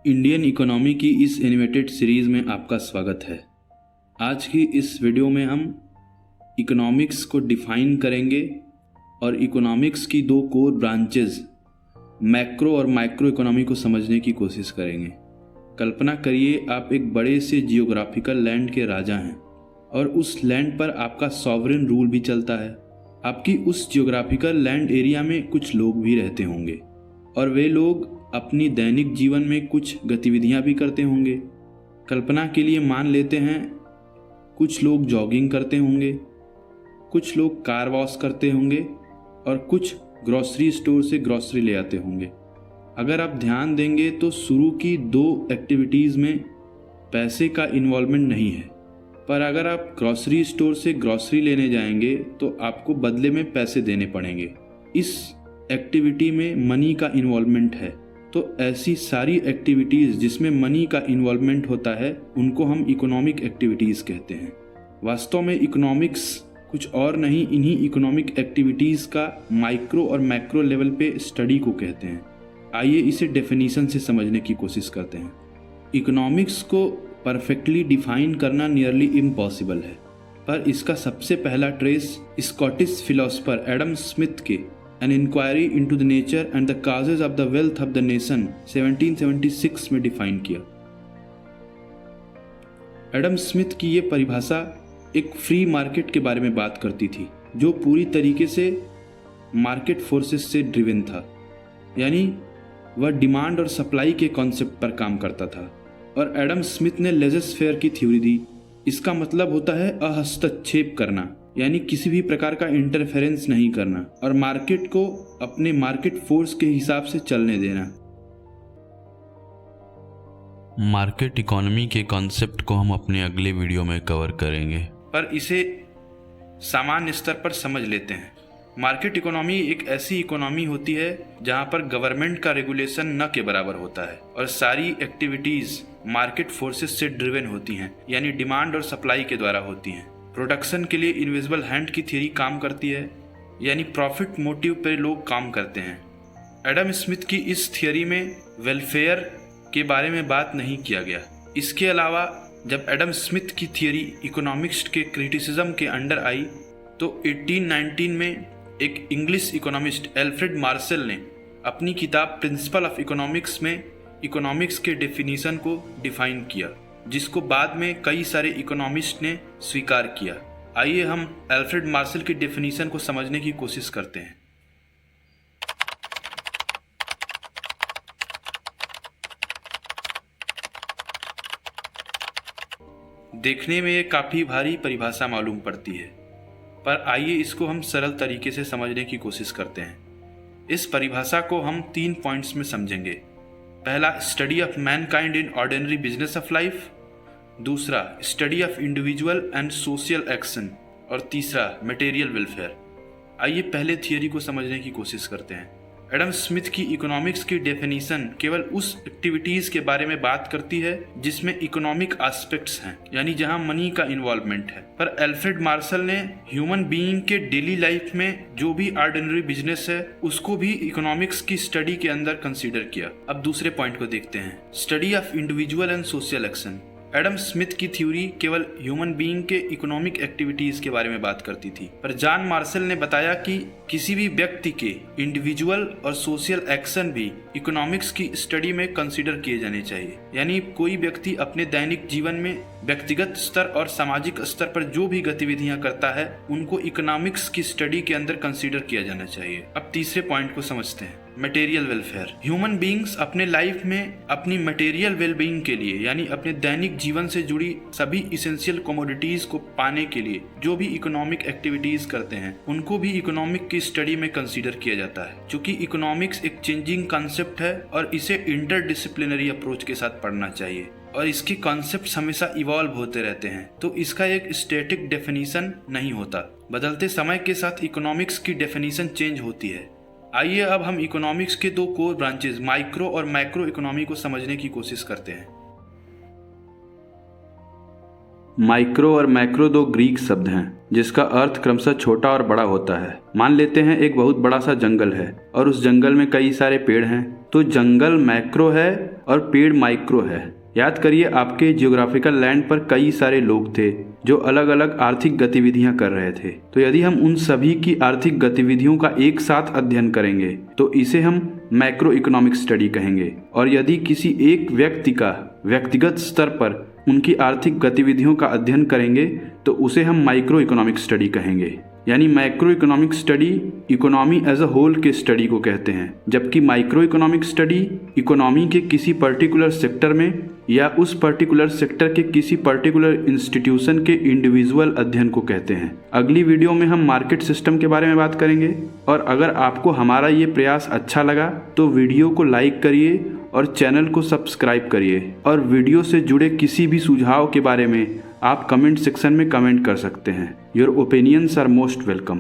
Indian economy की इस animated series में आपका स्वागत है। आज की इस वीडियो में हम इकोनॉमिक्स को डिफ़ाइन करेंगे और इकोनॉमिक्स की दो कोर ब्रांचेस मैक्रो और माइक्रो इकोनॉमी को समझने की कोशिश करेंगे। कल्पना करिए आप एक बड़े से जियोग्राफिकल लैंड के राजा हैं और उस लैंड पर आपका सॉवरेन रूल भी चलता है। आपकी उस जियोग्राफिकल लैंड एरिया में कुछ लोग भी रहते होंगे और वे लोग अपनी दैनिक जीवन में कुछ गतिविधियां भी करते होंगे। कल्पना के लिए मान लेते हैं कुछ लोग जॉगिंग करते होंगे, कुछ लोग कार वॉश करते होंगे और कुछ ग्रॉसरी स्टोर से ग्रॉसरी ले आते होंगे। अगर आप ध्यान देंगे तो शुरू की दो एक्टिविटीज़ में पैसे का इन्वॉल्वमेंट नहीं है, पर अगर आप ग्रॉसरी स्टोर से ग्रॉसरी लेने जाएंगे तो आपको बदले में पैसे देने पड़ेंगे। इस एक्टिविटी में मनी का इन्वॉल्वमेंट है। तो ऐसी सारी एक्टिविटीज़ जिसमें मनी का इन्वॉल्वमेंट होता है उनको हम इकोनॉमिक एक्टिविटीज़ कहते हैं। वास्तव में इकोनॉमिक्स कुछ और नहीं, इन्हीं इकोनॉमिक एक्टिविटीज़ का माइक्रो और मैक्रो लेवल पे स्टडी को कहते हैं। आइए इसे डेफिनेशन से समझने की कोशिश करते हैं। इकोनॉमिक्स को परफेक्टली डिफाइन करना नियरली इम्पॉसिबल है, पर इसका सबसे पहला trace Scottish philosopher Adam Smith के An Inquiry into the Nature and the Causes of the Wealth of the Nation 1776 में डिफाइन किया। एडम स्मिथ की ये परिभाषा एक फ्री मार्केट के बारे में बात करती थी जो पूरी तरीके से मार्केट फोर्सेस से ड्रिवन था, यानी वह डिमांड और सप्लाई के कॉन्सेप्ट पर काम करता था। और एडम स्मिथ ने लेजर फेयर की थ्योरी दी। इसका मतलब होता है अहस्तक्षेप करना, यानी किसी भी प्रकार का इंटरफेरेंस नहीं करना और मार्केट को अपने मार्केट फोर्स के हिसाब से चलने देना। मार्केट इकोनॉमी के कॉन्सेप्ट को हम अपने अगले वीडियो में कवर करेंगे, पर इसे सामान्य स्तर पर समझ लेते हैं। मार्केट इकोनॉमी एक ऐसी इकोनॉमी होती है जहां पर गवर्नमेंट का रेगुलेशन न के बराबर होता है और सारी एक्टिविटीज मार्केट फोर्सेस से ड्रिवन होती हैं, यानी डिमांड और सप्लाई के द्वारा होती हैं। प्रोडक्शन के लिए इनविजिबल हैंड की थ्योरी काम करती है, यानी प्रॉफिट मोटिव पर लोग काम करते हैं। एडम स्मिथ की इस थ्योरी में वेलफेयर के बारे में बात नहीं किया गया। इसके अलावा जब एडम स्मिथ की थ्योरी इकोनॉमिक्स के क्रिटिसिज्म के अंडर आई तो 1819 में एक इंग्लिश इकोनॉमिस्ट एल्फ्रेड मार्शल ने अपनी किताब प्रिंसिपल ऑफ इकोनॉमिक्स में इकोनॉमिक्स के डेफिनेशन को डिफाइन किया, जिसको बाद में कई सारे इकोनॉमिस्ट ने स्वीकार किया। आइए हम एल्फ्रेड मार्शल की डेफिनेशन को समझने की कोशिश करते हैं। देखने में ये काफ़ी भारी परिभाषा मालूम पड़ती है, पर आइए इसको हम सरल तरीके से समझने की कोशिश करते हैं। इस परिभाषा को हम 3 पॉइंट्स में समझेंगे। पहला, study of mankind in ordinary business of life. दूसरा, study of individual and social action. और तीसरा, मटेरियल वेलफेयर। आइए पहले थियोरी को समझने की कोशिश करते हैं। एडम स्मिथ की इकोनॉमिक्स की डेफिनेशन केवल उस एक्टिविटीज के बारे में बात करती है जिसमें इकोनॉमिक एस्पेक्ट्स हैं, यानी जहां मनी का इन्वॉल्वमेंट है। पर एल्फ्रेड मार्शल ने ह्यूमन बीइंग के डेली लाइफ में जो भी ऑर्डिनरी बिजनेस है उसको भी इकोनॉमिक्स की स्टडी के अंदर कंसीडर किया। अब दूसरे पॉइंट को देखते हैं, study of individual and social action. Adam Smith की थ्योरी केवल ह्यूमन बीइंग के इकोनॉमिक एक्टिविटीज के बारे में बात करती थी, पर जॉन मार्शल ने बताया कि किसी भी व्यक्ति के इंडिविजुअल और सोशल एक्शन भी इकोनॉमिक्स की स्टडी में कंसीडर किए जाने चाहिए। यानी कोई व्यक्ति अपने दैनिक जीवन में व्यक्तिगत स्तर और सामाजिक स्तर पर जो भी गतिविधियां करता है उनको इकोनॉमिक्स की स्टडी के अंदर कंसीडर किया जाना चाहिए। अब तीसरे पॉइंट को समझते हैं, मटेरियल वेलफेयर। ह्यूमन बीइंग्स अपने लाइफ में अपनी मटेरियल वेलबीइंग के लिए, यानी अपने दैनिक जीवन से जुड़ी सभी इसेंशियल कमोडिटीज को पाने के लिए जो भी इकोनॉमिक एक्टिविटीज करते हैं उनको भी इकोनॉमिक की स्टडी में कंसीडर किया जाता है। क्योंकि इकोनॉमिक्स एक चेंजिंग कॉन्सेप्ट है और इसे इंटरडिसिप्लिनरी अप्रोच के साथ पढ़ना चाहिए और इसके कॉन्सेप्ट्स हमेशा इवॉल्व होते रहते हैं, तो इसका एक स्टैटिक डेफिनेशन नहीं होता। बदलते समय के साथ इकोनॉमिक्स की डेफिनेशन चेंज होती है। आइए अब हम इकोनॉमिक्स के दो कोर ब्रांचेस माइक्रो और मैक्रो इकोनॉमी को समझने की कोशिश करते हैं। माइक्रो और मैक्रो दो ग्रीक शब्द हैं जिसका अर्थ क्रमशः छोटा और बड़ा होता है। मान लेते हैं एक बहुत बड़ा सा जंगल है और उस जंगल में कई सारे पेड़ हैं। तो जंगल मैक्रो है और पेड़ माइक्रो है। याद करिए, आपके जियोग्राफिकल लैंड पर कई सारे लोग थे जो अलग अलग आर्थिक गतिविधियां कर रहे थे। तो यदि हम उन सभी की आर्थिक गतिविधियों का एक साथ अध्ययन करेंगे तो इसे हम मैक्रो इकोनॉमिक स्टडी कहेंगे। और यदि किसी एक व्यक्ति का व्यक्तिगत स्तर पर उनकी आर्थिक गतिविधियों का अध्ययन करेंगे तो उसे हम माइक्रो इकोनॉमिक स्टडी कहेंगे। यानी macro economic study economy as a whole के स्टडी को कहते हैं, जबकि माइक्रो इकोनॉमिक स्टडी इकोनॉमी के किसी पर्टिकुलर सेक्टर में या उस पर्टिकुलर सेक्टर के किसी पर्टिकुलर इंस्टीट्यूशन के इंडिविजुअल अध्ययन को कहते हैं। अगली वीडियो में हम मार्केट सिस्टम के बारे में बात करेंगे। और अगर आपको हमारा ये प्रयास अच्छा लगा तो वीडियो को लाइक करिए और चैनल को सब्सक्राइब करिए। और वीडियो से जुड़े किसी भी सुझाव के बारे में आप कमेंट सेक्शन में कमेंट कर सकते हैं। Your opinions are most welcome.